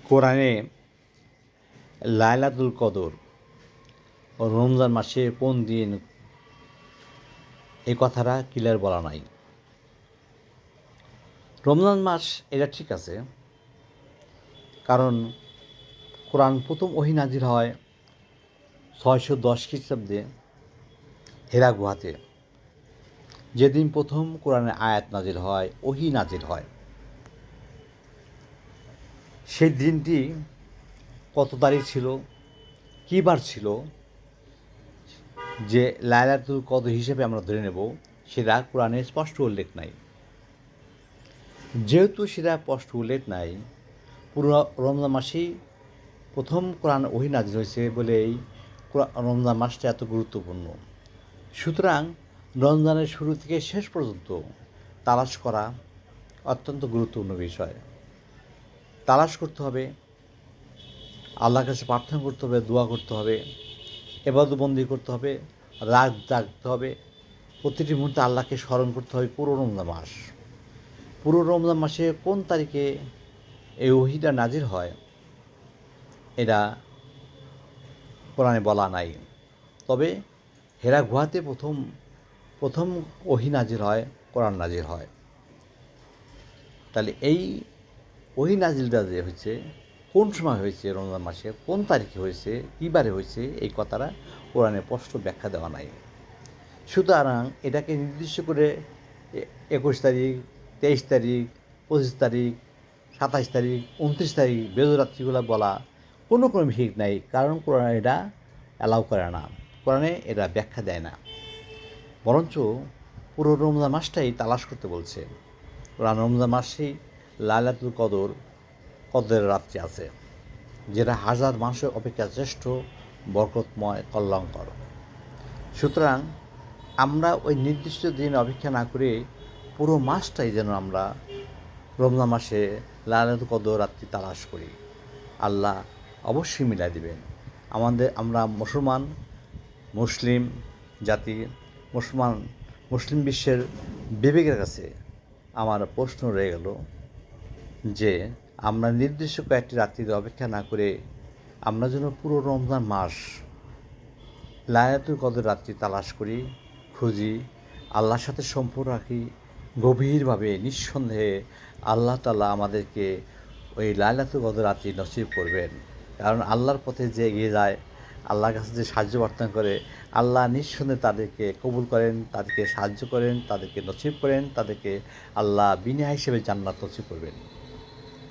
কোরআনে লাইলাতুল কদর ও রমজান মাসে কোন দিন এই কথাটা ক্লিয়ার বলা নাই। রমজান মাস এটা ঠিক আছে, কারণ কোরআন প্রথম ওহী নাজিল হয় 610 খ্রিস্টাব্দে হেরা গুহাতে। যেদিন প্রথম কোরআনের আয়াত নাজিল হয়, ওহী নাজিল হয়, সেই দিনটি কত তারিখ ছিল, কী বার ছিল, যে লাইলাতুল কদর হিসেবে আমরা ধরে নেব, সেটা কোরআনে স্পষ্ট উল্লেখ নাই। যেহেতু সেটা স্পষ্ট উল্লেখ নাই, পুরো রমজান মাসেই প্রথম কোরআন ওহী নাজিল হয়েছে বলেই রমজান মাসটা এত গুরুত্বপূর্ণ। সুতরাং রমজানের শুরু থেকে শেষ পর্যন্ত তালাশ করা অত্যন্ত গুরুত্বপূর্ণ বিষয়। তালাশ করতে হবে, আল্লাহর কাছে প্রার্থনা করতে হবে, দোয়া করতে হবে, ইবাদতবন্দি করতে হবে, রাত জাগতে হবে, প্রতিটি মুহূর্তে আল্লাহকে স্মরণ করতে হবে। পুরো রমজান মাসে কোন তারিখে এই ওহীটা নাজির হয় এটা কোরআনে বলা নাই। তবে হেরা গুহাতে প্রথম ওহী নাজির হয়, কোরআন নাজির হয়। তাহলে এই ওহী নাজিলটা যে হয়েছে, কোন সময় হয়েছে, রমজান মাসে কোন তারিখে হয়েছে, কী বারে হয়েছে, এই কথাটা কোরআনে স্পষ্ট ব্যাখ্যা দেওয়া নাই। সুতরাং এটাকে নির্দিষ্ট করে 21 তারিখ, 23 তারিখ, 25 তারিখ, 27 তারিখ, 29 তারিখ বেজরাত্রিগুলো বলা কোনো ঠিক নাই, কারণ কোরআনে এটা অ্যালাউ করে না, কোরআনে এটা ব্যাখ্যা দেয় না। বরঞ্চ পুরো রমজান মাসটাই তালাশ করতে বলছে। কোরআন রমজান মাসেই লাইলাতুল কদরের রাত্রি আছে, যেটা হাজার মাসের অপেক্ষা শ্রেষ্ঠ, বরকতময়, কল্যাণকর। সুতরাং আমরা ওই নির্দিষ্ট দিন অপেক্ষা না করে পুরো মাসটাই যেন আমরা রমজান মাসে লাইলাতুল কদর রাত্রি তালাশ করি। আল্লাহ অবশ্যই মিলাই দিবেন। আমরা মুসলিম জাতি, মুসলিম বিশ্বের বিবেকের কাছে আমার প্রশ্ন রয়ে গেল যে আমরা নির্দিষ্ট কয়েকটি রাত্রিতে অপেক্ষা না করে আমরা যেন পুরো রমজান মাস লাইলাতুল কদর রাত্রি তালাশ করি, খুঁজি, আল্লাহর সাথে সম্পর্ক রাখি গভীরভাবে। নিঃসন্দেহে আল্লাহ তাআলা আমাদেরকে ওই লাইলাতুল কদর রাত্রি নসিব করবেন। কারণ আল্লাহর পথে যে এগিয়ে যায়, আল্লাহর কাছে যে সাহায্য প্রার্থনা করে, আল্লাহ নিঃসন্দেহে তাদেরকে কবুল করেন, তাদেরকে সাহায্য করেন, তাদেরকে নসিব করেন, তাদেরকে আল্লাহ বিনা হিসেবে জান্নাত নসিব করবেন।